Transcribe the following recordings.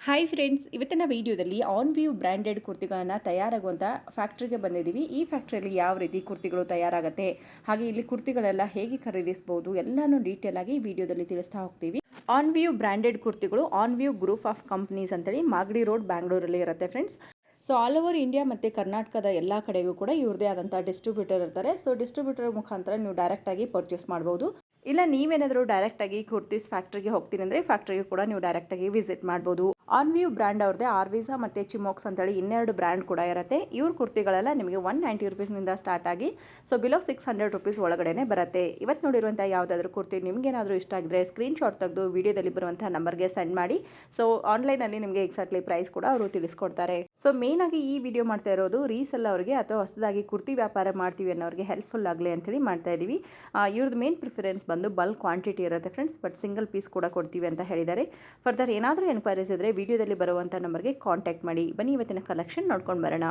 Hi friends, ಇವತ್ತಿನ ವಿಡಿಯೋದಲ್ಲಿ on view branded ಕುರ್ತಿಗಳನ್ನು ತಯಾರಾಗುವಂಥ ಫ್ಯಾಕ್ಟ್ರಿಗೆ ಬಂದಿದ್ದೀವಿ. ಈ ಫ್ಯಾಕ್ಟ್ರಿಯಲ್ಲಿ ಯಾವ ರೀತಿ ಕುರ್ತಿಗಳು ತಯಾರಾಗುತ್ತೆ, ಹಾಗೆ ಇಲ್ಲಿ ಕುರ್ತಿಗಳೆಲ್ಲ ಹೇಗೆ ಖರೀದಿಸಬಹುದು ಎಲ್ಲನೂ ಡೀಟೇಲ್ ಆಗಿ ಈ ವಿಡಿಯೋದಲ್ಲಿ ತಿಳಿಸ್ತಾ ಹೋಗ್ತೀವಿ. ಆನ್ ವ್ಯೂ ಬ್ರ್ಯಾಂಡೆಡ್ ಕುರ್ತಿಗಳು on view group of companies ಅಂತೇಳಿ ಮಾಗಡಿ ರೋಡ್ ಬ್ಯಾಂಗ್ಳೂರಲ್ಲಿ ಇರುತ್ತೆ friends. So all over India ಮತ್ತು ಕರ್ನಾಟಕದ ಎಲ್ಲ ಕಡೆಗೂ ಕೂಡ ಇವ್ರದೇ ಆದಂಥ ಡಿಸ್ಟ್ರಿಬ್ಯೂಟರ್ ಇರ್ತಾರೆ. ಸೊ ಡಿಸ್ಟ್ರಿಬ್ಯೂಟರ್ ಮುಖಾಂತರ ನೀವು ಡೈರೆಕ್ಟಾಗಿ ಪರ್ಚೇಸ್ ಮಾಡ್ಬೋದು. ಇಲ್ಲ ನೀವೇನಾದರೂ ಡೈರೆಕ್ಟಾಗಿ ಕುರ್ತೀಸ್ ಫ್ಯಾಕ್ಟ್ರಿಗೆ ಹೋಗ್ತೀನಿ ಅಂದರೆ ಫ್ಯಾಕ್ಟ್ರಿಗೆ ಕೂಡ ನೀವು ಡೈರೆಕ್ಟಾಗಿ ವಿಸಿಟ್ ಮಾಡ್ಬೋದು. ಆನ್ ವ್ಯೂ ಬ್ರ್ಯಾಂಡ್ ಅವ್ರದ್ದೇ ಆರ್ವಿಸಾ ಮತ್ತು ಚಿಮೋಕ್ಸ್ ಅಂತೇಳಿ ಇನ್ನೆರಡು ಬ್ರ್ಯಾಂಡ್ ಕೂಡ ಇರುತ್ತೆ. ಇವ್ರ ಕುರ್ತಿಗಳೆಲ್ಲ ನಿಮಗೆ 190 ರುಪೀಸ್ನಿಂದ ಸ್ಟಾರ್ಟ್ ಆಗಿ ಸೊ ಬಿಲೋ 600 ರುಪೀಸ್ ಒಳಗಡೆ ಬರುತ್ತೆ. ಇವತ್ತು ನೋಡಿರುವಂಥ ಯಾವುದಾದ್ರೂ ಕುರ್ತಿ ನಿಮಗೇನಾದರೂ ಇಷ್ಟ ಆಗಿದ್ರೆ ಸ್ಕ್ರೀನ್ಶಾಟ್ ತೆಗೆದು ವಿಡಿಯೋದಲ್ಲಿ ಬರುವಂಥ ನಂಬರ್ಗೆ ಸೆಂಡ್ ಮಾಡಿ. ಸೊ ಆನ್ಲೈನಲ್ಲಿ ನಿಮಗೆ ಎಕ್ಸಾಕ್ಟ್ಲಿ ಪ್ರೈಸ್ ಕೂಡ ಅವರು ತಿಳಿಸ್ಕೊಡ್ತಾರೆ. ಸೊ ಮೇನ್ ಆಗಿ ಈ ವಿಡಿಯೋ ಮಾಡ್ತಾ ಇರೋದು ರೀಸೆಲ್ ಅವರಿಗೆ ಅಥವಾ ಹೊಸದಾಗಿ ಕುರ್ತಿ ವ್ಯಾಪಾರ ಮಾಡ್ತೀವಿ ಅನ್ನೋರಿಗೆ ಹೆಲ್ಪ್ಫುಲ್ ಆಗಲಿ ಅಂತೇಳಿ ಮಾಡ್ತಾ ಇದ್ದೀವಿ. ಇವ್ರದ್ದು ಮೇನ್ ಪ್ರಿಫರೆನ್ಸ್ ಬಂದು ಬಲ್ಕ್ ಕ್ವಾಂಟಿಟಿ ಇರುತ್ತೆ ಫ್ರೆಂಡ್ಸ್, ಬಟ್ ಸಿಂಗಲ್ ಪೀಸ್ ಕೂಡ ಕೊಡ್ತೀವಿ ಅಂತ ಹೇಳಿದ್ದಾರೆ. ಫರ್ದರ್ ಏನಾದರೂ ಎನ್ಕ್ವೈರೀಸ್ ಇದ್ದರೆ ವಿಡಿಯೋದಲ್ಲಿ ಬರುವಂಥ ನಂಬರ್ಗೆ ಕಾಂಟ್ಯಾಕ್ಟ್ ಮಾಡಿ. ಬನ್ನಿ ಇವತ್ತಿನ ಕಲೆಕ್ಷನ್ ನೋಡ್ಕೊಂಡು ಬರೋಣ.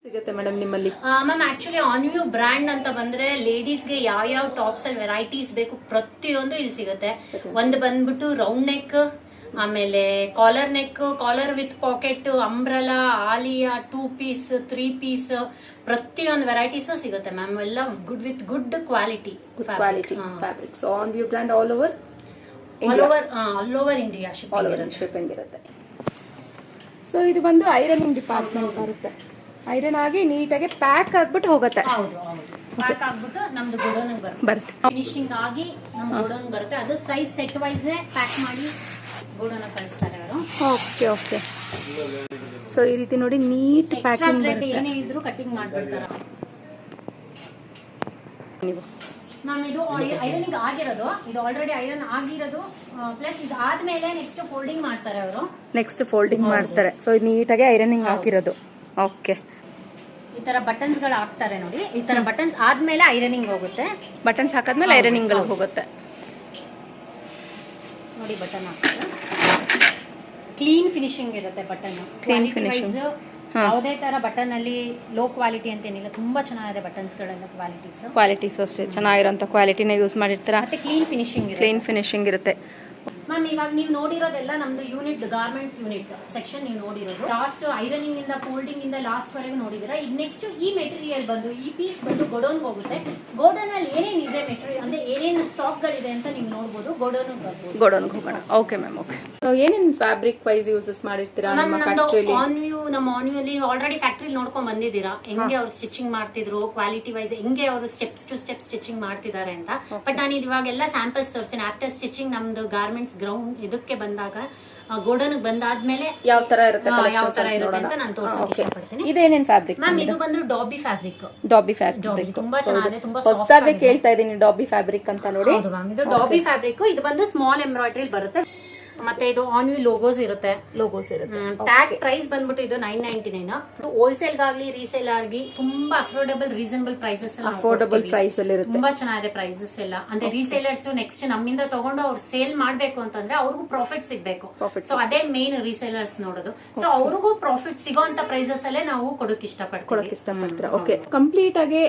ಸಿಗುತ್ತೆ ಮೇಡಮ್ ನಿಮ್ಮಲ್ಲಿ? Ma'am actually on view brand ಅಂತ ಬಂದ್ರೆ ಲೇಡೀಸ್ಗೆ ಯಾವ ಟಾಪ್ಸ್ ಅಲ್ಲಿ ವೆರೈಟೀಸ್ ಬೇಕು ಪ್ರತಿಯೊಂದು ಇಲ್ಲಿ ಸಿಗುತ್ತೆ. ಒಂದು ಬಂದ್ಬಿಟ್ಟು ರೌಂಡ್ ನೆಕ್, ಆಮೇಲೆ collar neck, collar with pocket, umbrella, Aliya, 2 piece, 3 piece, ಪ್ರತಿಯೊಂದು ವೆರೈಟೀಸ್ ಸಿಗುತ್ತೆ ಮ್ಯಾಮ್. ಎಲ್ಲ good with good quality fabrics. On view brand all over India shipping ಇರುತ್ತೆ. ಸೊ ಇದು ಬಂದು ಐರನಿಂಗ್ ಡಿಪಾರ್ಟ್ಮೆಂಟ್ ಬರುತ್ತೆ. ಐರನ್ ಆಗಿ ನೀಟಾಗಿ ಪ್ಯಾಕ್ ಆಗ್ಬಿಟ್ಟು ಹೋಗುತ್ತೆ. ಪ್ಯಾಕ್ ಆಗ್ಬಿಟ್ಟು ನಮ್ದು ಗೋಡೌನ್ ಬರುತ್ತೆ. ಫಿನಿಶಿಂಗ್ ಆಗಿ ನಮ್ ಗೋಡೌನ್ ಬರುತ್ತೆ. ಅದು ಸೈಜ್ ಸೆಟ್ ವೈಸ್ ಪ್ಯಾಕ್ ಮಾಡಿ ಗೋಡೌನ್ ಕಳಿಸ್ತಾರೆ ಅವರು. ಓಕೆ. ಸೊ ಈ ರೀತಿ ನೋಡಿ ನೀಟ್ ಪ್ಯಾಕಿಂಗ್ ಬರುತ್ತೆ. ಏನೇ ಇದ್ರು ಕಟಿಂಗ್ ಮಾಡ್ಬಿಡ್ತಾರೆ ನೀವು. ಮ್ಯಾಮ್ ಇದು ಐರನಿಂಗ್ ಆಗಿರೋದು, ಇದು ಆಲ್ರೆಡಿ ಐರನ್ ಆಗಿರೋದು, ಪ್ಲಸ್ ಇದು ಆದ್ಮೇಲೆ ನೆಕ್ಸ್ಟ್ ಫೋಲ್ಡಿಂಗ್ ಮಾಡ್ತಾರೆ ಅವರು. ಸೊ ಇದು ನೀಟಾಗಿ ಐರನಿಂಗ್ ಆಗಿರೋದು. ಓಕೆ. ಈ ತರ ಬಟನ್ಸ್ ಗಳು ಹಾಕ್ತಾರೆ ನೋಡಿ. ಈ ತರ ಬಟನ್ಸ್ ಆದ್ಮೇಲೆ ಐರನಿಂಗ್ ಹೋಗುತ್ತೆ. ಬಟನ್ಸ್ ಹಾಕಾದ್ಮೇಲೆ ಐರನಿಂಗ್ ಹೋಗುತ್ತೆ ನೋಡಿ. ಬಟನ್ ಹಾಕ್ತಾರೆ, ಕ್ಲೀನ್ ಫಿನಿಶಿಂಗ್ ಇರುತ್ತೆ ಬಟನ್. Clean finishing. ಯಾವುದೇ ತರ ಬಟನ್ ಅಲ್ಲಿ ಲೋ ಕ್ವಾಲಿಟಿ ಅಂತ ಏನಿಲ್ಲ, ತುಂಬಾ ಚೆನ್ನಾಗಿದೆ ಬಟನ್ಸ್ ಗಳೆಲ್ಲ. ಕ್ವಾಲಿಟೀಸ್ ಅಷ್ಟೇ ಚೆನ್ನಾಗಿರೋಂಥ ಕ್ವಾಲಿಟಿನ ಯೂಸ್ ಮಾಡಿರ್ತೀರಾ. ಮತ್ತೆ ಕ್ಲೀನ್ ಫಿನಿಶಿಂಗ್ ಇರುತ್ತೆ ಮ್ಯಾಮ್. ಇವಾಗ ನೀವು ನೋಡಿರೋದೆಲ್ಲ ನಮ್ದು ಯೂನಿಟ್, ಗಾರ್ಮೆಂಟ್ಸ್ ಯೂನಿಟ್ ಸೆಕ್ಷನ್ ನೀವು ನೋಡಿರೋದು. ಲಾಸ್ಟ್ ಐರನಿಂಗ್ ಇಂದ ಫೋಲ್ಡಿಂಗ್ ಇಂದ ಲಾಸ್ಟ್ ವರೆಗೂ ನೋಡಿದಿರಾ. ಈಗ ನೆಕ್ಸ್ಟ್ ಈ ಮೆಟೀರಿಯಲ್ ಬಂದು ಈ ಪೀಸ್ ಬಂದು ಗೋಡೌನ್ ಹೋಗುತ್ತೆ. ಗೋಡೌನ್ ಅಲ್ಲಿ ಏನೇನಿದೆ ಮೆಟೀರಿಯಲ್ ಅಂದ್ರೆ ಏನೇನು ಸ್ಟಾಕ್ ಗಳಿದೆ ಅಂತ ನೀವು ನೋಡಬಹುದು. ಗೋಡೌನ್ ಹೋಗೋಣ. Okay ma'am. ಓಕೆ. ಸೊ ಏನೇನು ಫ್ಯಾಬ್ರಿಕ್ ವೈಸ್ ಯೂಸಸ್ ಮಾಡಿರ್ತೀರಾ ನಮ್ಮ ಫ್ಯಾಕ್ಟರಿಯಲ್ಲಿ? ನಮ್ಮ ಆನ್ ವ್ಯೂ ಅಲ್ಲಿ ಆಲ್ರೆಡಿ ಫ್ಯಾಕ್ಟರಿ ನೋಡ್ಕೊಂಡ್ ಬಂದಿದ್ದೀರಾ, ಹೆಂಗೆ ಅವ್ರು ಸ್ಟಿಚಿಂಗ್ ಮಾಡ್ತಿದ್ರು, ಕ್ವಾಲಿಟಿ ವೈಸ್ ಹೆಂಗೆ ಅವರು ಸ್ಟೆಪ್ಸ್ ಟು ಸ್ಟೆಪ್ ಸ್ಟಿಚಿಂಗ್ ಮಾಡ್ತಿದ್ದಾರೆ ಅಂತ. ಬಟ್ ನಾನು ಇವಾಗೆಲ್ಲ ಸ್ಯಾಂಪಲ್ಸ್ ತೋರಿಸ್ತೀನಿ. ಆಫ್ಟರ್ ಸ್ಟಿಚಿಂಗ್ ನಮ್ದು ಗಾರ್ಮೆಂಟ್ಸ್ ಗ್ರೌಂಡ್ ಇದಕ್ಕೆ ಬಂದಾಗ ಗೋಡನ್ ಬಂದಾದ್ಮೇಲೆ ಯಾವ ತರ ಇರುತ್ತೆ ಅಂತ ನಾನು ತೋರಿಸಕ್ಕೆ ಇಷ್ಟಪಡ್ತೀನಿ. ಇದೇನೇನ್ ಫ್ಯಾಬ್ರಿಕ್ ಮ್ಯಾಮ್? ಇದು ಬಂದ್ರು ಡಾಬಿ ಫ್ಯಾಬ್ರಿಕ್. ತುಂಬಾ ಚೆನ್ನಾಗಿದೆ, ತುಂಬಾ ಹೊಸದಾಗಿ ಕೇಳ್ತಾ ಇದೀನಿ ಡಾಬಿ ಫ್ಯಾಬ್ರಿಕ್ ಅಂತ ನೋಡಿ. ಹೌದು ಮ್ಯಾಮ್, ಇದು ಡಾಬಿ ಫ್ಯಾಬ್ರಿಕ್. ಇದು ಬಂದು ಸ್ಮಾಲ್ ಎಂಬ್ರಾಯ್ಡರಿ ಬರುತ್ತೆ. ಮತ್ತೆ ಇದು ಆನ್ ವ್ಯೂ ಲೋಗೋಸ್ ಇರುತ್ತೆ. ಟ್ಯಾಗ್ ಪ್ರೈಸ್ ಬಂದ್ಬಿಟ್ಟು ಇದು 999. ಹೋಲ್ಸೇಲ್ ಗಾಗ್ಲಿ ರೀಸೇಲ್ ಆಗಿ ತುಂಬಾ ಅಫೋರ್ಡಬಲ್ ರೀಸನಬಲ್ ಪ್ರೈಸಸ್ ಅಲ್ಲಿ ಇರುತ್ತೆ. ತುಂಬಾ ಚೆನ್ನಾಗಿದೆ ಪ್ರೈಸಸ್ ಎಲ್ಲ. ಅಂದ್ರೆ ರೀಸೇಲರ್ಸ್ ನೆಕ್ಸ್ಟ್ ನಮ್ಮಿಂದ ತಗೊಂಡು ಅವ್ರು ಸೇಲ್ ಮಾಡ್ಬೇಕು ಅಂತಂದ್ರೆ ಅವ್ರಿಗೂ ಪ್ರಾಫಿಟ್ ಸಿಗ್ಬೇಕು. ಸೊ ಅದೇ ಮೇನ್ ರೀಸೇಲರ್ಸ್ ನೋಡೋದು. ಸೊ ಅವ್ರಿಗೂ ಪ್ರಾಫಿಟ್ ಸಿಗೋಂತ ಪ್ರೈಸಸ್ ಅಲ್ಲೇ ನಾವು ಕೊಡೋಕೆ ಇಷ್ಟಪಡ್ತೀರಾ. ಓಕೆ. ಕಂಪ್ಲೀಟ್ ಆಗಿ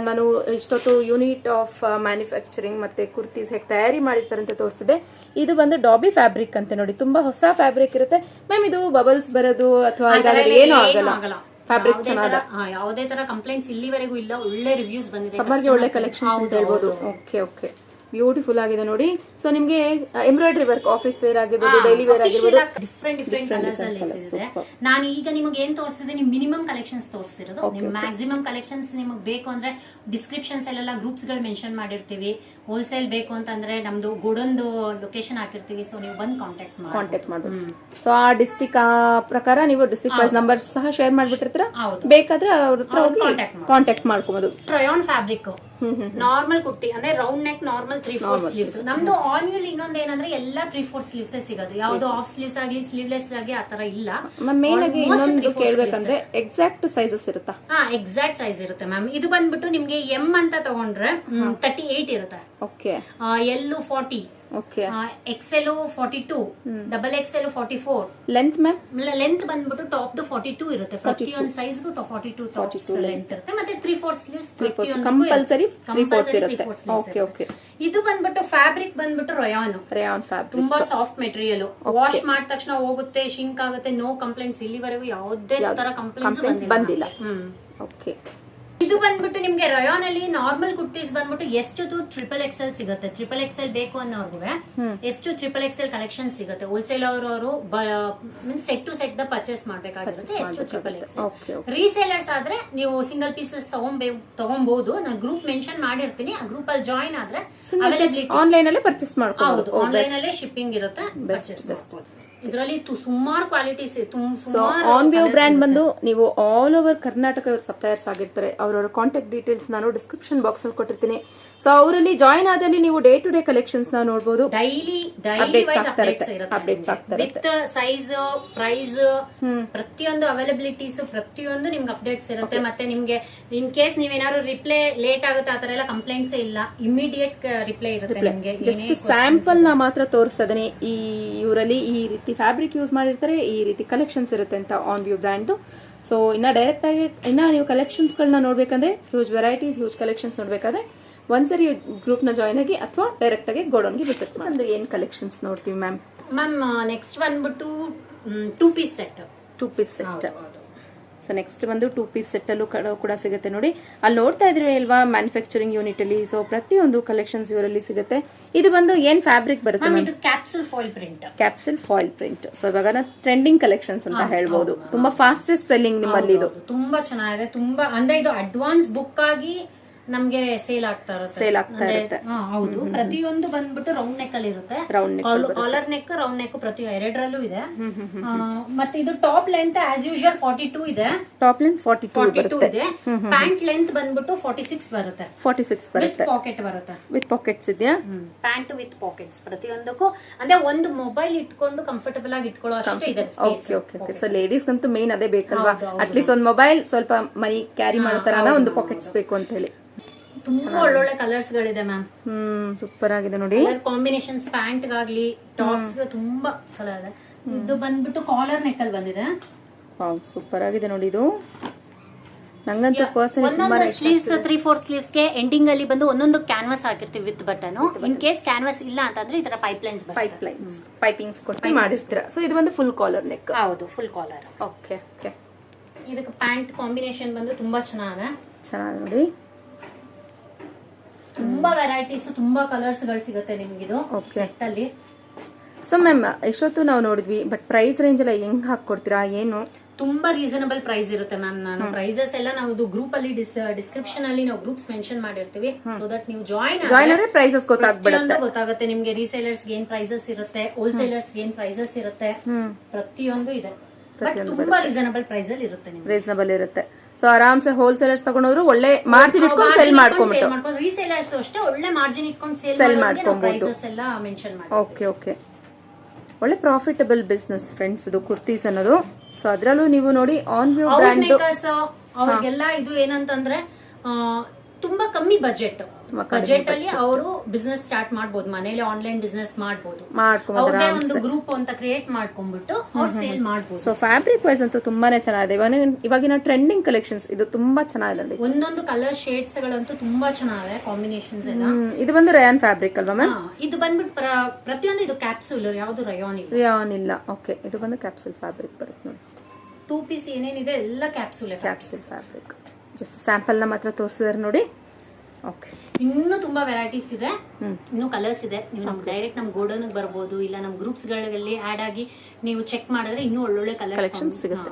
ನಾನು ಇಷ್ಟೊತ್ತು ಯೂನಿಟ್ ಆಫ್ ಮ್ಯಾನುಫ್ಯಾಕ್ಚರಿಂಗ್ ಮತ್ತೆ ಕುರ್ತೀಸ್ ಹೇಗೆ ತಯಾರಿ ಮಾಡಿರ್ತಾರೆ ಅಂತ ತೋರಿಸಿದೆ. ಇದು ಬಂದು ಡಾಬಿ ಫ್ಯಾಬ್ರಿಕ್ ಅಂತ ನೋಡಿ. ತುಂಬಾ ಹೊಸ ಫ್ಯಾಬ್ರಿಕ್ ಇರುತ್ತೆ ಮ್ಯಾಮ್. ಇದು ಬಬಲ್ಸ್ ಬರೋದು ಅಥವಾ ಏನು ಆಗಲ್ಲ. ಫ್ಯಾಬ್ರಿಕ್ ಚೆನ್ನಾಗಿದೆ. ಯಾವುದೇ ತರ ಕಂಪ್ಲೇಂಟ್ಸ್ ಇಲ್ಲಿವರೆಗೂ ಇಲ್ಲ. ಒಳ್ಳೆ ರಿವ್ಯೂಸ್ ಬಂದಿದೆ. ಸಮ್ಮರ್ಗೆ ಒಳ್ಳೆ ಕಲೆಕ್ಷನ್ ಅಂತ ಹೇಳ್ಬೋದು. ಓಕೆ. ಬ್ಯೂಟಿಫುಲ್ ಆಗಿದೆ ನೋಡಿ. ಸೊ ನಿಮ್ಗೆ ಎಂಬ್ರಾಯ್ಡರಿ ವರ್ಕ್, ಆಫೀಸ್ ವೇರ್ ಆಗಿರ್ಬೋದು, ಡೈಲಿ ವೇರ್ ಆಗಿರ್ಬೋದು, ಡಿಫ್ರೆಂಟ್ ಕಲರ್ಸ್ ಅಲ್ಲಿ ಇದೆ. ನಾನು ಈಗ ನಿಮಗೆ ಏನ್ ತೋರಿಸಿದೆ, ನಿಮ್ ಮಿನಿಮಮ್ ಕಲೆಕ್ಷನ್ಸ್ ತೋರಿಸ್ತಿರೋದು. ನಿಮ್ ಮ್ಯಾಕ್ಸಿಮಮ್ ಕಲೆಕ್ಷನ್ಸ್ ನಿಮಗೆ ಬೇಕು ಅಂದ್ರೆ ಡಿಸ್ಕ್ರಿಪ್ಷನ್ಸ್ ಎಲ್ಲ ಗ್ರೂಪ್ಸ್ ಗಳು ಮೆನ್ಷನ್ ಮಾಡಿರ್ತೀವಿ. ಹೋಲ್ಸೇಲ್ ಬೇಕು ಅಂತಂದ್ರೆ ನಮ್ದು ಗೋಡೌನ್ದು ಲೊಕೇಶನ್ ಹಾಕಿರ್ತೀವಿ. ಸೊ ನೀವು ಬಂದು ಕಾಂಟ್ಯಾಕ್ಟ್ ಮಾಡ್ಬೋದು. ಸೊ ಆ ಡಿಸ್ಟ್ರಿಕ್ಟ್ ಪ್ರಕಾರ ನೀವು ಡಿಸ್ಟ್ರಿಕ್ಟ್ ವೈಸ್ ನಂಬರ್ ಸಹ ಶೇರ್ ಮಾಡ್ಬಿಟ್ಟಿರ್ತೀರಾ. ಬೇಕಾದ್ರೆ ಅವ್ರ ಹತ್ರ ಹೋಗಿ ಕಾಂಟ್ಯಾಕ್ಟ್ ಮಾಡ್ಕೋಬಹುದು. ಟ್ರಯಾನ್ ಫ್ಯಾಬ್ರಿಕ್ ನಾರ್ಮಲ್ ಕುರ್ತಿ ಅಂದ್ರೆ ರೌಂಡ್ ನೆಕ್, ನಾರ್ಮಲ್ 3/4 ಸ್ಲೀವ್ಸ್. ನಮ್ದು ಆನ್ ವ್ಯೂ ಇನ್ನೊಂದು ಏನಂದ್ರೆ ಎಲ್ಲ 3/4 ಸ್ಲೀವ್ಸ್ ಸಿಗೋದು. ಯಾವ್ದು ಆಫ್ ಸ್ಲೀವ್ಸ್ ಆಗಲಿ ಸ್ಲೀವ್ಲೆಸ್ ಆಗಿ ಆತರ ಇಲ್ಲ. ಮೇನ್ ಆಗಿ ಇನ್ನೊಂದು ಕೇಳ್ಬೇಕಂದ್ರೆ ಎಕ್ಸಾಕ್ಟ್ ಸೈಜಸ್ ಇರುತ್ತಾ? ಎಕ್ಸಾಕ್ಟ್ ಸೈಜ್ ಇರುತ್ತೆ ಮ್ಯಾಮ್. ಇದು ಬಂದ್ಬಿಟ್ಟು ನಿಮ್ಗೆ ಎಂ ಅಂತ ತಗೊಂಡ್ರೆ 38 ಇರುತ್ತೆ. Okay. L 40, okay. XL 42, double XL 44. Length ma'am? Length ಬಂದ್ಬಿಟ್ಟು ಟಾಪ್ 42 ಇರುತ್ತೆ. ಪ್ರತಿಯೊಂದು ಸೈಜ್ 42 ಲೆಂತ್ ಇರುತ್ತೆ. ಮತ್ತೆ 3/4 ಸ್ಲೀವ್ಸ್ ಕಂಪಲ್ಸರಿ 3/4 ಇರುತ್ತೆ. ಓಕೆ. ಇದು ಬಂದ್ಬಿಟ್ಟು ಫ್ಯಾಬ್ರಿಕ್ ಬಂದ್ಬಿಟ್ಟು ರೇಯಾನ್ ಫ್ಯಾಬ್ರಿಕ್ ತುಂಬಾ ಸಾಫ್ಟ್ ಮೆಟೀರಿಯಲ್, ವಾಶ್ ಮಾಡಿದ ತಕ್ಷಣ ಹೋಗುತ್ತೆ, ಶಿಂಕ್ ಆಗುತ್ತೆ, ನೋ ಕಂಪ್ಲೇಂಟ್ಸ್. ಇಲ್ಲಿವರೆಗೂ ಯಾವುದೇ ತರ ಕಂಪ್ಲೇಂಟ್ಸ್ ಬಂದಿಲ್ಲ. ಓಕೆ. ಇದು ಬಂದ್ಬಿಟ್ಟು ನಿಮ್ಗೆ ರಯಾನ್ ಅಲ್ಲಿ ನಾರ್ಮಲ್ ಕುರ್ತೀಸ್ ಬಂದ್ಬಿಟ್ಟು ಎಷ್ಟು XXL ಸಿಗುತ್ತೆ. XXL ಬೇಕು ಅನ್ನೋರ್ಗು ಎಷ್ಟು XXL ಕಲೆಕ್ಷನ್ ಸಿಗುತ್ತೆ. ಹೋಲ್ಸೇಲ್ ಅವರು means set to set the purchase ಮಾಡ್ಬೇಕಾಗಿರುತ್ತೆ. ಎಷ್ಟು XXL. ರೀಸೇಲರ್ಸ್ ಆದ್ರೆ ನೀವು ಸಿಂಗಲ್ ಪೀಸಸ್ ತಗೊಬಹುದು. ನಾನು ಗ್ರೂಪ್ ಮೆನ್ಷನ್ ಮಾಡಿರ್ತೀನಿ, ಆ ಗ್ರೂಪ್ ಅಲ್ಲಿ ಜಾಯಿನ್ ಆದ್ರೆ ಆನ್ಲೈನ್ ಅಲ್ಲೇ ಪರ್ಚೇಸ್ ಮಾಡ್ಕೋಬಹುದು. ಆನ್ಲೈನ್ ಅಲ್ಲೇ ಶಿಪ್ಪಿಂಗ್ ಇರುತ್ತೆ, ಪರ್ಚೇಸ್ ಮಾಡ್ಬೋದು. ಇದರಲ್ಲಿ ಸುಮಾರು ಕ್ವಾಲಿಟೀಸ್. ಆನ್ ವ್ಯೂ ಬ್ರ್ಯಾಂಡ್ ಬಂದು ನೀವು ಆಲ್ ಓವರ್ ಕರ್ನಾಟಕ ಇವ್ರ ಸಪ್ಲೈಯರ್ಸ್ ಆಗಿರ್ತಾರೆ. ಅವರವರ ಕಾಂಟ್ಯಾಕ್ಟ್ ಡೀಟೇಲ್ಸ್ ನಾನು ಡಿಸ್ಕ್ರಿಪ್ಷನ್ ಬಾಕ್ಸ್ ಅಲ್ಲಿ ಕೊಟ್ಟಿರ್ತೀನಿ. ಸೊ ಅವರಲ್ಲಿ ಜಾಯಿನ್ ಆದಲ್ಲಿ ನೀವು ಡೇ ಟು ಡೇ ಕಲೆಕ್ಷನ್ಸ್ ನ ನೋಡಬಹುದು. ಡೈಲಿ ಅಪ್ಡೇಟ್ಸ್ ಆಗ್ತಾ ಇರುತ್ತೆ. ವಿತ್ ಸೈಜ್, ಪ್ರೈಸ್, ಪ್ರತಿಯೊಂದು ಅವೈಲಬಿಲಿಟೀಸ್, ಪ್ರತಿಯೊಂದು ನಿಮ್ಗೆ ಅಪ್ಡೇಟ್ಸ್ ಇರುತ್ತೆ. ಮತ್ತೆ ನಿಮ್ಗೆ ಇನ್ ಕೇಸ್ ನೀವೇನಾದ್ರು ರಿಪ್ಲೈ ಲೇಟ್ ಆಗುತ್ತೆ ಆತರ ಎಲ್ಲ ಕಂಪ್ಲೇಂಟ್ಸ್ ಇಲ್ಲ, ಇಮಿಡಿಯೇಟ್ ರಿಪ್ಲೈ ಇರುತ್ತೆ ನಿಮ್ಗೆ. ಜಸ್ಟ್ ಸ್ಯಾಂಪಲ್ ನ ಮಾತ್ರ ತೋರಿಸ್ತಾ ಇದ್ದೀನಿ. ಈ ಇವರಲ್ಲಿ ಈ ರೀತಿ ಫ್ಯಾಬ್ರಿಕ್ ಯೂಸ್ ಮಾಡಿರ್ತಾರೆ, ಈ ರೀತಿ ಕಲೆಕ್ಷನ್ಸ್ ಇರುತ್ತೆ ಅಂತ ಆನ್ ವ್ಯೂ ಬ್ರ್ಯಾಂಡ್. ಸೊ ಇನ್ನ ಡೈರೆಕ್ಟ್ ಆಗಿ ನೀವು ಕಲೆಕ್ಷನ್ಸ್ ಗಳನ್ನ ನೋಡ್ಬೇಕಂದ್ರೆ, ಹ್ಯೂಜ್ ವೆರೈಟೀಸ್, ಹ್ಯೂಜ್ ಕಲೆಕ್ಷನ್ಸ್ ನೋಡ್ಬೇಕಾದ್ರೆ ಒಂದ್ಸರಿ ಗ್ರೂಪ್ ನ ಜಾಯಿನ್ ಆಗಿ ಅಥವಾ ಡೈರೆಕ್ಟ್ ಆಗಿ ಗೋಡೌನ್ ಗೆ ವಿಸಿಟ್ ಮಾಡಿ. ಏನ್ ಕಲೆಕ್ಷನ್ಸ್ ನೋಡ್ತೀವಿ ಮ್ಯಾಮ್? ನೆಕ್ಸ್ಟ್ ಬಂದ್ಬಿಟ್ಟು 2 piece set. 2 piece set. So next ಬಂದು 2 ಪೀಸ್ ಸೆಟ್ ಅಲ್ಲೂ ಕೂಡ ಸಿಗುತ್ತೆ ನೋಡಿ. ಅಲ್ಲಿ ನೋಡ್ತಾ ಇದ್ರಿ ಅಲ್ವಾ, ಮ್ಯಾನುಫ್ಯಾಕ್ಚರಿಂಗ್ ಯೂನಿಟ್ ಅಲ್ಲಿ. ಸೊ ಪ್ರತಿಯೊಂದು ಕಲೆಕ್ಷನ್ಸ್ ಇವರಲ್ಲಿ ಸಿಗುತ್ತೆ. ಇದು ಬಂದು ಏನ್ ಫ್ಯಾಬ್ರಿಕ್ ಬರುತ್ತೆ? ಇದು capsule foil print. Capsule foil print. So ಇವಾಗ ಟ್ರೆಂಡಿಂಗ್ ಕಲೆಕ್ಷನ್ಸ್ ಅಂತ ಹೇಳ್ಬೋದು. ತುಂಬಾ ಫಾಸ್ಟೆಸ್ಟ್ ಸೆಲ್ಲಿಂಗ್ ನಿಮ್ಮಲ್ಲಿ ಇದು. ತುಂಬಾ ಚೆನ್ನಾಗಿದೆ. ತುಂಬಾ ಅಂದ್ರೆ ಇದು ಅಡ್ವಾನ್ಸ್ ಬುಕ್ ಆಗಿ ನಮ್ಗೆ ಸೇಲ್ ಆಗ್ತಾ ಇರುತ್ತೆ. ಹೌದು. ಪ್ರತಿಯೊಂದು ಬಂದ್ಬಿಟ್ಟು ರೌಂಡ್ ನೆಕ್ ಅಲ್ಲಿ ಇರುತ್ತೆ. ಕಾಲರ್ ನೆಕ್, ರೌಂಡ್ ನೆಕ್ ಪ್ರತಿ ಎರಡರಲ್ಲೂ ಇದೆ. ಮತ್ತೆ ಇದು ಟಾಪ್ ಲೆಂತ್ ಆಸ್ ಯೂಶುವಲ್ 42 ಇದೆ. ಟಾಪ್ ಲೆಂತ್ 42 ಇದೆ. ಪ್ಯಾಂಟ್ ಲೆಂತ್ ಬಂದ್ಬಿಟ್ಟು 46 ಬರುತ್ತೆ. 46 ಬರುತ್ತೆ. ವಿತ್ ಪಾಕೆಟ್ ಬರುತ್ತೆ. ವಿತ್ ಪಾಕೆಟ್ಸ್ ಇದೆಯಾ? ಪ್ಯಾಂಟ್ ವಿತ್ ಪಾಕೆಟ್ಸ್ ಪ್ರತಿಯೊಂದಕ್ಕೂ. ಅಂದ್ರೆ ಒಂದು ಮೊಬೈಲ್ ಇಟ್ಕೊಂಡು ಕಂಫರ್ಟಬಲ್ ಆಗಿ ಇಟ್ಕೊಳ್ಳೋ ಅಷ್ಟೇ ಇದೆ ಸ್ಪೇಸ್. ಓಕೆ. ಸೊ ಲೇಡೀಸ್ ಗಂತೂ ಮೇನ್ ಅದೇ ಬೇಕಲ್ವಾ. ಅಟ್ಲೀಸ್ಟ್ ಒಂದು ಮೊಬೈಲ್ ಸ್ವಲ್ಪ ಮನಿ ಕ್ಯಾರಿ ಮಾಡೋ ತರನ ಒಂದು ಪಾಕೆಟ್ಸ್ ಬೇಕು ಅಂತ ಹೇಳಿ. ತುಂಬಾ ಒಳ್ಳೊಳ್ಳೆ ಕಲರ್ಸ್ ಗಳಿದೆ ಮ್ಯಾಮ್. ಸೂಪರ್ ಆಗಿದೆ ನೋಡಿ. ಕಲರ್ ಕಾಂಬಿನೇಷನ್ಸ್ ಪ್ಯಾಂಟ್ ಗಾಗ್ಲಿ ಟಾಪ್ಸ್ ತುಂಬಾ ಕಲರ್ ಇದೆ. ಇದು ಬಂದ್ಬಿಟ್ಟು ಕಾಲರ್ ನೆಕ್ ಅಲ್ಲಿ ಬಂದಿದೆ. ಸೂಪರ್ ಆಗಿದೆ ನೋಡಿ. ಇದು ನಂಗಂತೂ ಪರ್ಸನಲಿ ತುಂಬಾ ಇಷ್ಟ. ಸ್ಲೀವ್ಸ್ 3/4 ಸ್ಲೀವ್ಸ್ ಗೆ ಎಂಡಿಂಗ್ ಅಲ್ಲಿ ಬಂದು ಒಂದೊಂದು ಕ್ಯಾನ್ವಾಸ್ ಹಾಕಿರ್ತೀವಿ with button. In case canvas ಇಲ್ಲ ಅಂತಂದ್ರೆ ಈ ತರ ಪೈಪಿಂಗ್ಸ್ ಕೊಟ್ಟು ಮಾಡಿಸ್ತೀರಾ. ಸೊ ಇದು ಒಂದು ಫುಲ್ ಕಾಲರ್ ನೆಕ್. ಹೌದು, ಫುಲ್ ಕಾಲರ್. ಓಕೆ. ಇದಕ್ಕೆ ಪ್ಯಾಂಟ್ ಕಾಂಬಿನೇಷನ್ ಬಂದು ತುಂಬಾ ಚೆನ್ನಾಗಿದೆ ನೋಡಿ. ತುಂಬಾ ವೆರೈಟೀಸ್, ತುಂಬಾ ಕಲರ್ಸ್ ಗಳು ಸಿಗುತ್ತೆ ನಿಮ್ಗೆ ಇದು ಸೆಟ್ ಅಲ್ಲಿ. ಸೊ ಮ್ಯಾಮ್ ಎಷ್ಟೊತ್ತು ನಾವು ನೋಡಿದ್ವಿ, ಬಟ್ ಪ್ರೈಸ್ ರೇಂಜ್ ಎಲ್ಲ ಹೆಂಗ್ ಹಾಕೊಡ್ತೀರಾ ಏನು? ತುಂಬಾ ರೀಸನಬಲ್ ಪ್ರೈಸ್ ಇರುತ್ತೆ ಮ್ಯಾಮ್. ನಾನು ಪ್ರೈಸಸ್ ಎಲ್ಲ ನಾವು ಗ್ರೂಪ್ ಅಲ್ಲಿ ಡಿಸ್ಕ್ರಿಪ್ಷನ್ ಅಲ್ಲಿ ನಾವು ಗ್ರೂಪ್ಸ್ ಮೆನ್ಷನ್ ಮಾಡಿರ್ತೀವಿ. ಸೊ ದಟ್ ನೀವು ಜಾಯಿನ್ ಆದ್ರೆ ಪ್ರೈಸಸ್ ಗೊತ್ತಾಗುತ್ತೆ ನಿಮ್ಗೆ. ರೀಸೇಲರ್ಸ್ ಏನ್ ಪ್ರೈಸಸ್ ಇರುತ್ತೆ, ಹೋಲ್ಸೇಲರ್ಸ್ ಏನ್ ಪ್ರೈಸಸ್ ಇರುತ್ತೆ, ಪ್ರತಿಯೊಂದು ಇದೆ. ಬಟ್ ತುಂಬಾ ರೀಸನಬಲ್ ಪ್ರೈಸ್ ಅಲ್ಲಿ ಇರುತ್ತೆ ನಿಮ್ಗೆ. ರೀಸನಬಲ್ ಇರುತ್ತೆ. ಸೊ ಆರಾಮ್ಸೆ ಹೋಲ್ಸೇಲರ್ಸ್ ತಗೊಂಡೋರು ಒಳ್ಳೆ ಮಾರ್ಜಿನ್ ಇಟ್ಕೊಂಡು ಸೆಲ್ ಮಾಡ್ಕೊಂಡ್ಬಿಟ್ಟು, ರೀಸೇಲರ್ಸ್ ಅಷ್ಟೇ ಒಳ್ಳೆ ಮಾರ್ಜಿನ್ ಇಟ್ಕೊಂಡು ಸೇಲ್ ಮಾಡ್ಕೊಂಡು ಪ್ರೈಸಸ್ ಎಲ್ಲ ಮೆನ್ಷನ್ ಮಾಡಿ. ಓಕೆ. ಒಳ್ಳೆ ಪ್ರಾಫಿಟಬಲ್ ಬಿಸ್ನೆಸ್ ಫ್ರೆಂಡ್ಸ್ ಇದು ಕುರ್ತೀಸ್ ಅನ್ನೋದು. ಸೊ ಅದ್ರಲ್ಲೂ ನೀವು ನೋಡಿ ಆನ್ ವ್ಯೂ ಬ್ರ್ಯಾಂಡ್ ಅವ್ರಿಗೆಲ್ಲ ಇದು ಏನಂತಂದ್ರೆ ತುಂಬಾ ಕಮ್ಮಿ ಬಜೆಟ್ ಅಲ್ಲಿ ಅವರು ಬಿಸ್ನೆಸ್ ಸ್ಟಾರ್ಟ್ ಮಾಡಬಹುದು. ಮನೇಲಿ ಆನ್ಲೈನ್ ಬಿಸ್ನೆಸ್ ಮಾಡಬಹುದು. ಒಂದು ಗ್ರೂಪ್ ಅಂತ ಕ್ರಿಯೇಟ್ ಮಾಡ್ಕೊಂಡ್ಬಿಟ್ಟು ಅವ್ರು ಸೇಲ್ ಮಾಡಬಹುದು. ಸೊ ಫ್ಯಾಬ್ರಿಕ್ ವೈಸ್ ಅಂತೂ ತುಂಬಾನೇ ಚೆನ್ನಾಗಿದೆ. ಇವಾಗಿನ ಟ್ರೆಂಡಿಂಗ್ ಕಲೆಕ್ಷನ್ಸ್ ಇದು ತುಂಬಾ ಚೆನ್ನಾಗಿದೆ. ಒಂದೊಂದು ಕಲರ್ ಶೇಡ್ಸ್ ಗಳಂತೂ ತುಂಬಾ ಚೆನ್ನಾಗಿದೆ, ಕಾಂಬಿನೇಷನ್ಸ್ ಎಲ್ಲ. ಇದು ಬಂದು ರಯಾನ್ ಫ್ಯಾಬ್ರಿಕ್ ಅಲ್ವಾ ಮ್ಯಾಮ್? ಇದು ಬಂದ್ಬಿಟ್ಟು ಪ್ರತಿಯೊಂದು ಇದು ಕ್ಯಾಪ್ಸೂಲ್, ಯಾವ್ದು ರಯಾನ್ ಇಲ್ಲ. ಓಕೆ. ಇದು ಬಂದು ಕ್ಯಾಪ್ಸೂಲ್ ಫ್ಯಾಬ್ರಿಕ್ ಬರುತ್ತೆ ನೋಡಿ. 2 ಪೀಸ್ ಏನೇನಿದೆ ಎಲ್ಲ ಕ್ಯಾಪ್ಸೂಲ್ ಫ್ಯಾಬ್ರಿಕ್. ಜಸ್ಟ್ ಸ್ಯಾಂಪಲ್ ನ ಮಾತ್ರ ತೋರಿಸಿದಾರೆ ನೋಡಿ. ಓಕೆ. ಇನ್ನೂ ತುಂಬಾ ವೆರೈಟೀಸ್ ಇದೆ, ಇನ್ನೂ ಕಲರ್ಸ್ ಇದೆ. ನೀವು ನಮ್ಗೆ ಡೈರೆಕ್ಟ್ ನಮ್ ಗೋಡೌನ್ ಬರಬಹುದು, ಇಲ್ಲ ನಮ್ ಗ್ರೂಪ್ಸ್ ಗಳಲ್ಲಿ ಆಡ್ ಆಗಿ ನೀವು ಚೆಕ್ ಮಾಡಿದ್ರೆ ಇನ್ನೂ ಒಳ್ಳೊಳ್ಳೆ ಕಲೆಕ್ಷನ್ ಸಿಗುತ್ತೆ.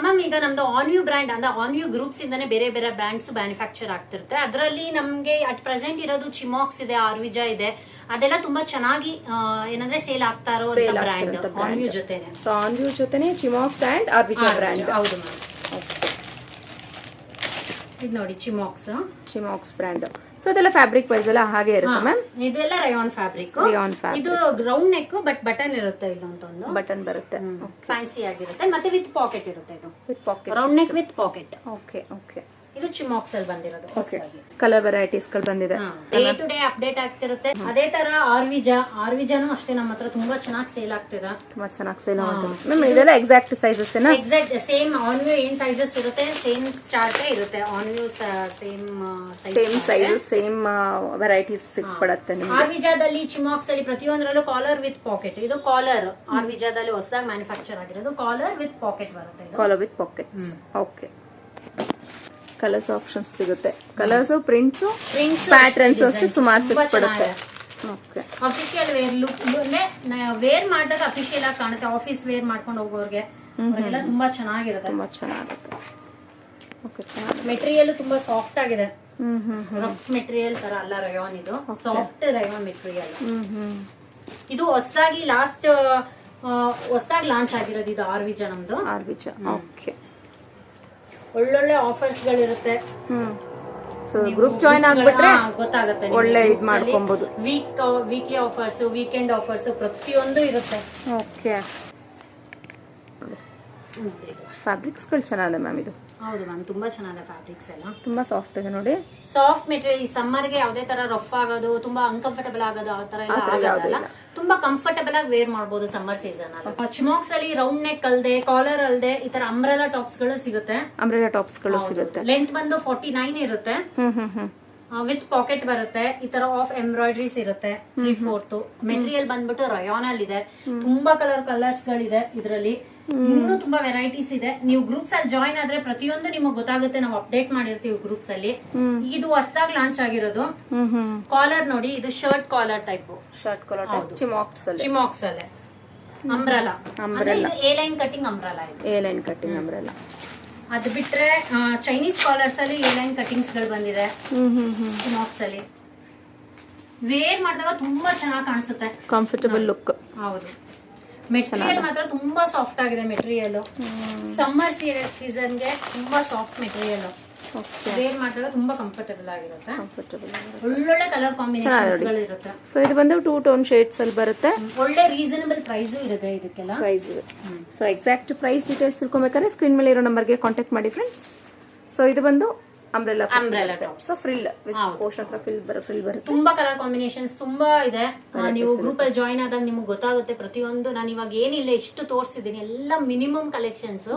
ಮ್ಯಾಮ್ ಈಗ ನಮ್ದು ಆನ್ ವ್ಯೂ ಬ್ರ್ಯಾಂಡ್ ಅಂದ್ರೆ ಆನ್ ವ್ಯೂ ಗ್ರೂಪ್ಸ್ ಇಂದಾನೆ ಬೇರೆ ಬೇರೆ ಬ್ರ್ಯಾಂಡ್ಸ್ ಮ್ಯಾನುಫ್ಯಾಕ್ಚರ್ ಆಗ್ತಿರುತ್ತೆ. ಅದರಲ್ಲಿ ನಮ್ಗೆ ಅಟ್ ಪ್ರೆಸೆಂಟ್ ಇರೋದು ಚಿಮಾಕ್ಸ್ ಇದೆ, ಆರ್ವಿಜಾ ಇದೆ. ಅದೆಲ್ಲ ತುಂಬಾ ಚೆನ್ನಾಗಿ ಏನಂದ್ರೆ ಸೇಲ್ ಆಗ್ತಾ ಇರೋ ಬ್ರ್ಯಾಂಡ್ ಆನ್ ವ್ಯೂ ಜೊತೆನೆ. ಸೊ ಆನ್ ವ್ಯೂ ಜೊತೆನೆ ಚಿಮಾಕ್ಸ್ ಅಂಡ್ ಆರ್ವಿಜಾ ಬ್ರ್ಯಾಂಡ್. ಹೌದು ಮ್ಯಾಮ್. ಇದು ನೋಡಿ ಚಿಮಾಕ್ಸ್ ಬ್ರ್ಯಾಂಡ್. ಸೊ ಅದೆಲ್ಲ ಫ್ಯಾಬ್ರಿಕ್ ವೈಸ್ ಎಲ್ಲ ಹಾಗೆ ಇರುತ್ತೆ ಮ್ಯಾಮ್. ಇದೆಲ್ಲ ರಯಾನ್ ಫ್ಯಾಬ್ರಿಕ್. ಇದು ರೌಂಡ್ ನೆಕ್ ಬಟ್ ಬಟನ್ ಇರುತ್ತೆ, ಇಲ್ಲೊಂದು ಬಟನ್ ಬರುತ್ತೆ, ಫ್ಯಾನ್ಸಿ ಆಗಿರುತ್ತೆ. ಮತ್ತೆ ವಿತ್ ಪಾಕೆಟ್ ಇರುತ್ತೆ. ಇದು with packet, round neck with packet. Okay. ಇದು ಚಿಮಾಕ್ಸ್ ಅಲ್ಲಿ ಬಂದಿರೋದು ಹೊಸದಾಗಿ. ಕಲರ್ ವೆರೈಟೀಸ್ ಗಳು ಬಂದಿದೆ. ಡೇ ಟು ಡೇ ಅಪ್ಡೇಟ್ ಆಗ್ತಿರುತ್ತೆ. ಅದೇ ತರ ಆರ್ವಿಜಾನು ಅಷ್ಟೇ ನಮ್ಮ ಹತ್ರ ತುಂಬಾ ಚೆನ್ನಾಗಿ ಸೇಲ್ ಆಗ್ತಿದೆ. ತುಂಬಾ ಚೆನ್ನಾಗಿ ಸೇಲ್ ಆಗುತ್ತೆ ಮ್ಯಾಮ್. ಇದೆಲ್ಲ ಎಕ್ಸಾಕ್ಟ್ ಸೈಜಸ್ ಏನಾ? ಎಕ್ಸಾಕ್ಟ್ ಸೇಮ್ ಆನ್ವ್ಯೂ ಏನ್ ಸೈಜಸ್ ಇರುತ್ತೆ ಸೇಮ್ ಚಾರ್ಟೇ ಇರುತ್ತೆ. On view same size same varieties ಸಿಕ್ಬಿಡುತ್ತೆ ನಿಮ್ಗೆ. ಆರ್ವಿಜಾದಲ್ಲಿ ಚಿಮಾಕ್ಸ್ ಅಲ್ಲಿ ಪ್ರತಿಯೊಂದರಲ್ಲೂ ಕಾಲರ್ ವಿತ್ ಪಾಕೆಟ್. ಇದು ಕಾಲರ್ ಆರ್ವಿಜಾದಲ್ಲಿ ಹೊಸದಾಗಿ ಮ್ಯಾನುಫ್ಯಾಕ್ಚರ್ ಆಗಿರೋದು. ಕಾಲರ್ ವಿತ್ ಪಾಕೆಟ್ ಬರುತ್ತೆ. Collar with pockets. Okay, colours options ಸಿಗುತ್ತೆ. ಕಲರ್ಸ್ ಪ್ರಿಂಟ್ಸ್ ಪ್ಯಾಟರ್ನ್ಸ್ ಅಷ್ಟೇ ಸುಮಾರು ಸಿಕ್ಬಿಡುತ್ತೆ. Okay, official wear look wear ಮಾಡಿದಾಗ ಅಫಿಷಿಯಲ್ ಆಗಿ ಕಾಣುತ್ತೆ. ಆಫೀಸ್ ವೇರ್ ಮಾಡ್ಕೊಂಡು ಹೋಗೋರ್ಗೆ ಅವರಿಗೆಲ್ಲ ತುಂಬಾ ಚೆನ್ನಾಗಿರುತ್ತೆ. ತುಂಬಾ ಚೆನ್ನಾಗಿರುತ್ತೆ. ಓಕೆ, ಚೆನ್ನಾಗಿ ಮೆಟೀರಿಯಲ್ ತುಂಬಾ ಸಾಫ್ಟ್ ಆಗಿದೆ. ರಫ್ ಮೆಟೀರಿಯಲ್ ತರ ಅಲ್ಲ ರಯಾನ್. ಇದು ಸಾಫ್ಟ್ ರಯಾನ್ ಮೆಟೀರಿಯಲ್. ಇದು ಹೊಸದಾಗಿ ಹೊಸದಾಗಿ ಲಾಂಚ್ ಆಗಿರೋದು. ಇದು ಆರ್ವಿಜಾ ನಮ್ದು. ಆರ್ವಿಜಾ. ಓಕೆ, ಒಳ್ಳೊಳ್ಳೆ ಆಫರ್ಸ್ ಗಳಿರುತ್ತೆ. ಸೊ ಗ್ರೂಪ್ ಜಾಯಿನ್ ಆಗ್ಬಿಟ್ರೆ ಗೊತ್ತಾಗುತ್ತೆ, ಒಳ್ಳೆ ಇದು ಮಾಡ್ಕೊಬಹುದು. ವೀಕ್ಲಿ ಆಫರ್ಸ್, ವೀಕೆಂಡ್ ಆಫರ್ಸ್ ಪ್ರತಿಯೊಂದು ಇರುತ್ತೆ. ಓಕೆ, ಫ್ಯಾಬ್ರಿಕ್ಸ್ ಗಳು ಚೆನ್ನಾಗಿದೆ ಮ್ಯಾಮ್. ಇದು ಹೌದು ಮ್ಯಾಮ್, ತುಂಬಾ ಚೆನ್ನಾಗಿದೆ. ಫ್ಯಾಬ್ರಿಕ್ಸ್ ಎಲ್ಲ ತುಂಬಾ ಸಾಫ್ಟ್ ಇದೆ ನೋಡಿ. Soft material. ಈ ಸಮ್ಮರ್ ಗೆ ಯಾವುದೇ ತರ ರಫ್ ಆಗೋದು, ತುಂಬಾ ಅನ್ಕಂಫರ್ಟಬಲ್ ಆಗೋದು ಆ ತರ ಎಲ್ಲ ಆಗೋದಿಲ್ಲ. ತುಂಬಾ ಕಂಫರ್ಟಬಲ್ ಆಗಿ ವೇರ್ ಮಾಡಬಹುದು ಸಮ್ಮರ್ ಸೀಸನ್ ಅಲ್ಲಿ. ಚಿಮಾಕ್ಸ್ ಅಲ್ಲಿ ರೌಂಡ್ ನೆಕ್ ಅಲ್ದೆ, ಕಾಲರ್ ಅಲ್ದೆ ಈ ತರ ಅಂಬ್ರೆಲಾ ಟಾಪ್ಸ್ ಗಳು ಸಿಗುತ್ತೆ. ಅಂಬ್ರೆಲಾ ಟಾಪ್ಸ್ ಗಳು ಸಿಗುತ್ತೆ. ಲೆಂತ್ ಬಂದು 49 ಇರುತ್ತೆ. ವಿತ್ ಪಾಕೆಟ್ ಬರುತ್ತೆ. ಈ ತರ ಆಫ್ ಎಂಬ್ರಾಯ್ಡ್ರೀಸ್ ಇರುತ್ತೆ. 3/4 ಮೆಟೀರಿಯಲ್ ಬಂದ್ಬಿಟ್ಟು ರಯಾನ್ ಅಲ್ಲಿ ಇದೆ. ತುಂಬಾ ಕಲರ್ಸ್ ಗಳಿದೆ ಇದರಲ್ಲಿ. ಇನ್ನೂ ತುಂಬಾ ವೆರೈಟೀಸ್ ಇದೆ. ನೀವು ಗ್ರೂಪ್ಸ್ ಅಲ್ಲಿ ಜಾಯಿನ್ ಆದ್ರೆ ಪ್ರತಿಯೊಂದು ನಿಮಗೆ ಗೊತ್ತಾಗುತ್ತೆ. ನಾವು ಅಪ್ಡೇಟ್ ಮಾಡಿರ್ತೀವಿ ಗ್ರೂಪ್ಸ್ ಅಲ್ಲಿ. ಇದು ಹೊಸದಾಗಿ ಲಾಂಚ್ ಆಗಿರೋದು. ಕಾಲರ್ ನೋಡಿ, ಇದು shirt collar type. Shirt collar type ಚಿಮಾಕ್ಸ್ ಅಲ್ಲೇ ಅಂಬ್ರೆಲಾ. ಇದು ಎ ಲೈನ್ ಕಟಿಂಗ್ ಅಂಬ್ರೆಲಾ. ಇದು ಎ ಲೈನ್ ಕಟಿಂಗ್ ಅಂಬ್ರೆಲಾ. ಅದು ಬಿಟ್ರೆ ಚೈನೀಸ್ ಕಾಲರ್ಸ್ ಅಲ್ಲಿ ಎ ಲೈನ್ ಕಟಿಂಗ್ಸ್ ಗಳು ಬಂದಿದೆ ಚಿಮಾಕ್ಸ್ ಅಲ್ಲಿ. ವೇರ್ ಮಾಡಿದಾಗ ತುಂಬಾ ಚೆನ್ನಾಗಿ ಕಾಣಿಸುತ್ತೆ. Comfortable look. ಹೌದು, ಮೆಟೀರಿಯಲ್ ಮಾತ್ರ ತುಂಬಾ ಸಾಫ್ಟ್ ಆಗಿದೆ. ಮೆಟೀರಿಯಲ್ ಸಮ್ಮರ್ ಸೀಸನ್ ಗೆ ತುಂಬಾ ಸಾಫ್ಟ್ ಮೆಟೀರಿಯಲ್. ವೇರ್ ಮಾಡಿದಾಗ ತುಂಬಾ ಕಂಫರ್ಟಬಲ್ ಆಗಿರುತ್ತೆ. ಒಳ್ಳೊಳ್ಳೆ ಕಲರ್ ಕಾಂಬಿನೇಷನ್ಸ್ ಗಳು ಇರುತ್ತೆ. ಸೊ ಇದು ಬಂದು 2 ಟೋನ್ ಶೇಡ್ಸ್ ಅಲ್ಲಿ ಬರುತ್ತೆ. ಒಳ್ಳೆ ರೀಸನಬಲ್ ಪ್ರೈಸ್ ಇರುತ್ತೆ ಇದಕ್ಕೆಲ್ಲ. ಪ್ರೈಸ್ ಇದೆ. ಸೊ ಎಕ್ಸಾಕ್ಟ್ ಪ್ರೈಸ್ ಡೀಟೇಲ್ಸ್ ತಿಳ್ಕೊಬೇಕಾದ್ರೆ ಸ್ಕ್ರೀನ್ ಮೇಲೆ ಇರೋ ನಂಬರ್ಗೆ ಕಾಂಟ್ಯಾಕ್ಟ್ ಮಾಡಿ ಫ್ರೆಂಡ್ಸ್. ಸೊ ಇದು ಬಂದು umbrella top. So frill portion ಹತ್ರ ಫ್ರಿಲ್ ಬರುತ್ತೆ. ತುಂಬಾ ಕಲರ್ ಕಾಂಬಿನೇಷನ್ಸ್ ತುಂಬಾ ಇದೆ. ನೀವು ಗ್ರೂಪ್ ಅಲ್ಲಿ ಜಾಯಿನ್ ಆದಾಗ ನಿಮ್ಗೆ ಗೊತ್ತಾಗುತ್ತೆ ಪ್ರತಿಯೊಂದು. ನಾನು ಇವಾಗ ಏನಿಲ್ಲ ಇಷ್ಟು ತೋರಿಸಿದೀನಿ ಎಲ್ಲ ಮಿನಿಮಮ್ ಕಲೆಕ್ಷನ್ಸ್,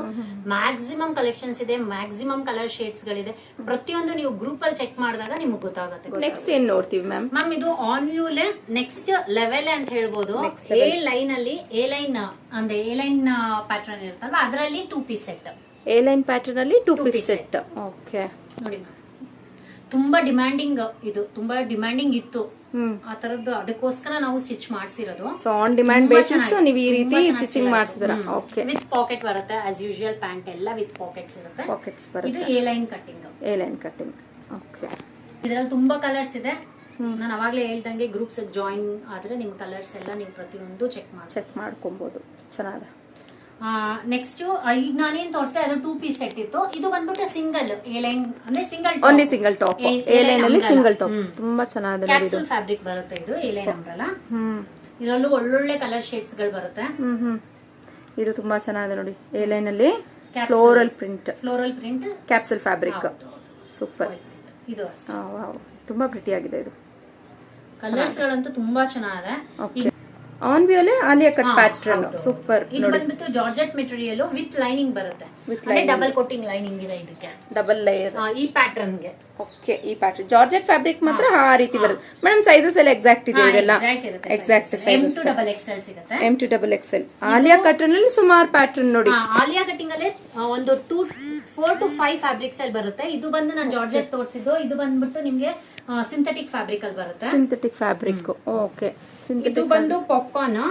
ಮ್ಯಾಕ್ಸಿಮಮ್ ಕಲೆಕ್ಷನ್ಸ್ ಇದೆ. ಮ್ಯಾಕ್ಸಿಮಮ್ ಕಲರ್ ಶೇಡ್ಸ್ ಗಳಿದೆ. ಪ್ರತಿಯೊಂದು ನೀವು ಗ್ರೂಪ್ ಅಲ್ಲಿ ಚೆಕ್ ಮಾಡಿದಾಗ ನಿಮ್ಗೆ ಗೊತ್ತಾಗುತ್ತೆ. ನೆಕ್ಸ್ಟ್ ಏನ್ ನೋಡ್ತೀವಿ ಮ್ಯಾಮ್? ಮ್ಯಾಮ್ ಇದು ಆನ್ ವ್ಯೂಲೆ ನೆಕ್ಸ್ಟ್ ಲೆವೆಲ್ ಅಂತ ಹೇಳ್ಬೋದು. ಎ ಲೈನ್ ಅಲ್ಲಿ ಎ ಲೈನ್ ಅಂದ್ರೆ ಎ ಲೈನ್ ಪ್ಯಾಟರ್ನ್ ಇರುತ್ತಲ್ವಾ, ಅದರಲ್ಲಿ 2 piece set. A line pattern ಅಲ್ಲಿ 2 ಪೀಸ್ ಸೆಟ್. ಓಕೆ, ನೋಡಿ ತುಂಬಾ ಡಿಮ್ಯಾಂಡಿಂಗ್. ಇದು ತುಂಬಾ ಡಿಮ್ಯಾಂಡಿಂಗ್ ಇತ್ತು ಆ ತರದ್ದು. ಅದಕ್ಕೋಸ್ಕರ ನಾವು ಸ್ಟಿಚ್ ಮಾಡಿಸಿರೋದು. ಸೊ ಆನ್ ಡಿಮ್ಯಾಂಡ್ ಬೇಸಿಸ್ ನೀವು ಈ ರೀತಿ ಸ್ಟಿಚಿಂಗ್ ಮಾಡಿಸಿದ್ರ. ಓಕೆ, ವಿತ್ ಪಾಕೆಟ್ ಬರುತ್ತೆ ಆಸ್ ಯೂಶುವಲ್. ಪ್ಯಾಂಟ್ ಎಲ್ಲ ವಿತ್ ಪಾಕೆಟ್ಸ್ ಇರುತ್ತೆ. ಪಾಕೆಟ್ಸ್ ಬರುತ್ತೆ. ಇದು A line cutting. A line cutting. Okay, ಇದರಲ್ಲಿ ತುಂಬಾ ಕಲರ್ಸ್ ಇದೆ. ನಾನು ಅವಾಗಲೇ ಹೇಳ್ದಂಗೆ ಗ್ರೂಪ್ಸ್ ಜಾಯಿನ್ ಆದ್ರೆ ನಿಮ್ ಕಲರ್ಸ್ ಎಲ್ಲ ನೀವು ಪ್ರತಿಯೊಂದು ಚೆಕ್ ಮಾಡ್ಕೊಬಹುದು. ಚೆನ್ನಾಗಿದೆ. ನೆಕ್ಸ್ಟ್ ಈಗ ನಾನೇನ್ ತೋರಿಸಿದೆ ಅದು 2 ಪೀಸ್ ಸೆಟ್ ಇತ್ತು. ಇದು ಬಂದ್ಬಿಟ್ಟು ಸಿಂಗಲ್ ಎ ಲೈನ್ ಅಂದ್ರೆ only single top. A line ಅಲ್ಲಿ ಸಿಂಗಲ್ ಟಾಪ್ ತುಂಬಾ ಚೆನ್ನಾಗಿದೆ. ಕ್ಯಾಪ್ಸೂಲ್ ಫ್ಯಾಬ್ರಿಕ್ ಬರುತ್ತೆ. ಇದು ಎ ಲೈನ್ ಅಂಬ್ರೆಲಾ. ಇದರಲ್ಲೂ ಒಳ್ಳೊಳ್ಳೆ ಕಲರ್ ಶೇಡ್ಸ್ ಗಳು ಬರುತ್ತೆ. ಇದು ತುಂಬಾ ಚೆನ್ನಾಗಿದೆ ನೋಡಿ. ಎ ಲೈನ್ ಅಲ್ಲಿ floral print capsule fabric. Super. ಇದು ತುಂಬಾ ಪ್ರಿಟಿ ಆಗಿದೆ. ಇದು ಕಲರ್ಸ್ ಗಳಂತೂ ತುಂಬಾ ಚೆನ್ನಾಗಿದೆ. ಆನ್ ವ್ಯೂ ಅಲ್ಲಿ ಆಲಿಯಾ ಕಟ್ ಪ್ಯಾಟರ್ನ್. ಸೂಪರ್. ಇದು ಬಂದ್ಬಿಟ್ಟು ಜಾರ್ಜೆಟ್ ಮೆಟೀರಿಯಲ್ ವಿತ್ ಲೈನಿಂಗ್ ಬರುತ್ತೆ. ಅಂದ್ರೆ ಡಬಲ್ ಕೋಟಿಂಗ್ ಲೈನಿಂಗ್ ಇದೆ ಇದಕ್ಕೆ. ಡಬಲ್ ಲೇಯರ್ ಈ ಪ್ಯಾಟರ್ನ್ ಗೆ. ಓಕೆ, ಈ ಪ್ಯಾಟರ್ನ್ ಜಾರ್ಜೆಟ್ ಫ್ಯಾಬ್ರಿಕ್ ಮಾತ್ರ ಆ ರೀತಿ ಬರುತ್ತೆ. ಮೇಡಮ್ ಸೈಜಸ್ ಎಲ್ಲ ಎಕ್ಸಾಕ್ಟ್ ಇದೆ ಇದೆಲ್ಲ? Exact sizes. M to XXL ಸಿಗುತ್ತೆ. M to XXL. Aliya cotton ಅಲ್ಲಿ ಸುಮಾರು ಪ್ಯಾಟರ್ನ್ ನೋಡಿ. ಆಲಿಯಾ ಕಟ್ಟಿಂಗ್ ಅಲ್ಲಿ ಒಂದು 4 to 5 ಫ್ಯಾಬ್ರಿಕ್ಸ್ ಅಲ್ಲಿ ಬರುತ್ತೆ. ಇದು ಬಂದು ನಾನು ಜಾರ್ಜೆಟ್ ತೋರಿಸಿದ್ದು. ಇದು ಬಂದ್ಬಿಟ್ಟು ನಿಮ್ಗೆ ಸಿಂಥೆಟಿಕ್ ಫ್ಯಾಬ್ರಿಕ್ ಅಲ್ಲಿ ಬರುತ್ತೆ. Synthetic fabric. ಓಕೆ, ಇದು ಬಂದು ಪಾಪ್ಕಾರ್ನ್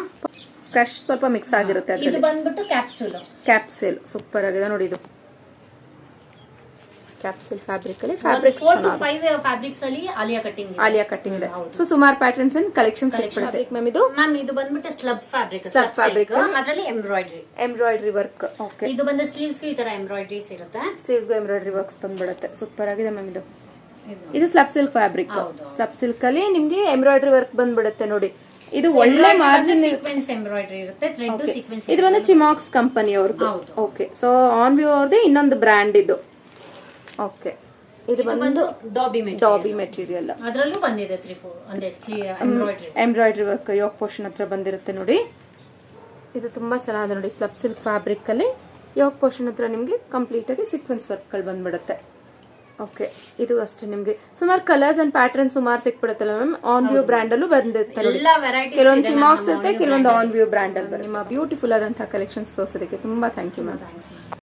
ಕ್ರಶ್ ಸ್ವಲ್ಪ ಮಿಕ್ಸ್ ಆಗಿರುತ್ತೆ. ಇದು ಬಂದ್ಬಿಟ್ಟು ಕ್ಯಾಪ್ಸೂಲ್. ಸೂಪರ್ ಆಗಿದೆ ನೋಡಿ. ಇದು ಕ್ಯಾಪ್ಸೂಲ್ ಫ್ಯಾಬ್ರಿಕ್ ಅಲ್ಲಿ ಫ್ಯಾಬ್ರಿಕ್ 4 to 5 ಫ್ಯಾಬ್ರಿಕ್ಸ್ ಅಲ್ಲಿ ಆಲಿಯಾ ಕಟ್ಟಿಂಗ್ ಇದೆ. ಸೊ ಸುಮಾರು ಪ್ಯಾಟರ್ನ್ಸ್ ಅಂಡ್ ಕಲೆಕ್ಷನ್ಸ್ ಸಿಗುತ್ತೆ. ಮ್ಯಾಮ್ ಇದು ಬಂದ್ಬಿಟ್ಟು ಸ್ಲಬ್ ಫ್ಯಾಬ್ರಿಕ್ ಅದರಲ್ಲಿ ಎಂಬ್ರಾಯ್ಡ್ರಿ ವರ್ಕ್. ಓಕೆ, ಇದು ಬಂದು ಸ್ಲೀವ್ಸ್ ಗೆ ಈ ತರ ಎಂಬ್ರಾಯ್ಡ್ರೀಸ್ ಇರುತ್ತೆ. ಸ್ಲೀವ್ಸ್ ಗೆ ಎಂಬ್ರಾಯ್ಡ್ರಿ ವರ್ಕ್ಸ್ ಬಂದ್ಬಿಡುತ್ತೆ. ಸೂಪರ್ ಆಗಿದೆ ಮ್ಯಾಮ್. ಇದು slub silk fabric. Slub silk ಅಲ್ಲಿ ನಿಮ್ಗೆ ಎಂಬ್ರಾಯ್ಡ್ರಿ ವರ್ಕ್ ಬಂದ್ಬಿಡುತ್ತೆ ನೋಡಿ. ಇದು ಒಳ್ಳೆ ಮಾರ್ಜಿನ್ ಸೀಕ್ವೆನ್ಸ್ ಎಂಬ್ರಾಯ್ಡ್ರಿ ಇರುತ್ತೆ. Thread sequence. ಇದು ಒಂದು ಚಿಮಾಕ್ಸ್ ಕಂಪನಿ ಅವ್ರದ್ದು. ಓಕೆ, ಸೊ ಆನ್ ವ್ಯೂ ಅವ್ರದ್ದು ಇನ್ನೊಂದು ಬ್ರ್ಯಾಂಡ್ ಇದು. ಓಕೆ, ಇದು ಬಂದು ಡಾಬಿ ಡಾಬಿ ಮೆಟೀರಿಯಲ್, ಅದರಲ್ಲೂ ಬಂದಿದೆ 3 ಎಂಬ್ರಾಯ್ಡ್ರಿ ವರ್ಕ್ ಯೋಕ್ ಪೋರ್ಷನ್ ಹತ್ರ ಬಂದಿರುತ್ತೆ ನೋಡಿ. ಇದು ತುಂಬಾ ಚೆನ್ನಾಗಿದೆ ನೋಡಿ, ಸ್ಲಬ್ ಸಿಲ್ಕ್ ಫ್ಯಾಬ್ರಿಕ್ ಅಲ್ಲಿ ಯೋಕ್ ಪೋರ್ಷನ್ ಹತ್ರ ನಿಮ್ಗೆ ಕಂಪ್ಲೀಟ್ ಆಗಿ ಸೀಕ್ವೆನ್ಸ್ ವರ್ಕ್ ಗಳು ಬಂದ್ಬಿಡುತ್ತೆ. ಓಕೆ, ಇದು ಅಷ್ಟೇ ನಿಮ್ಗೆ ಸುಮಾರು ಕಲರ್ಸ್ ಅಂಡ್ ಪ್ಯಾಟರ್ನ್ ಸುಮಾರು ಸಿಕ್ಬಿಡುತ್ತಲ್ಲ ಮ್ಯಾಮ್. ಆನ್ ವ್ಯೂ ಬ್ರ್ಯಾಂಡ್ ಅಲ್ಲೂ ಬಂದಿರುತ್ತೆ ನೋಡಿ, ಕೆಲವೊಂದು ಚಿಮಾಕ್ಸ್ ಇರುತ್ತೆ, ಕೆಲವೊಂದು ಆನ್ ವ್ಯೂ ಬ್ರ್ಯಾಂಡ್ ಅಲ್ಲಿ. ನಿಮ್ಮ ಬ್ಯೂಟಿಫುಲ್ ಆದಂತಹ ಕಲೆಕ್ಷನ್ಸ್ ತೋರಿಸೋದಕ್ಕೆ ತುಂಬಾ ಥ್ಯಾಂಕ್ ಯು ಮ್ಯಾಮ್.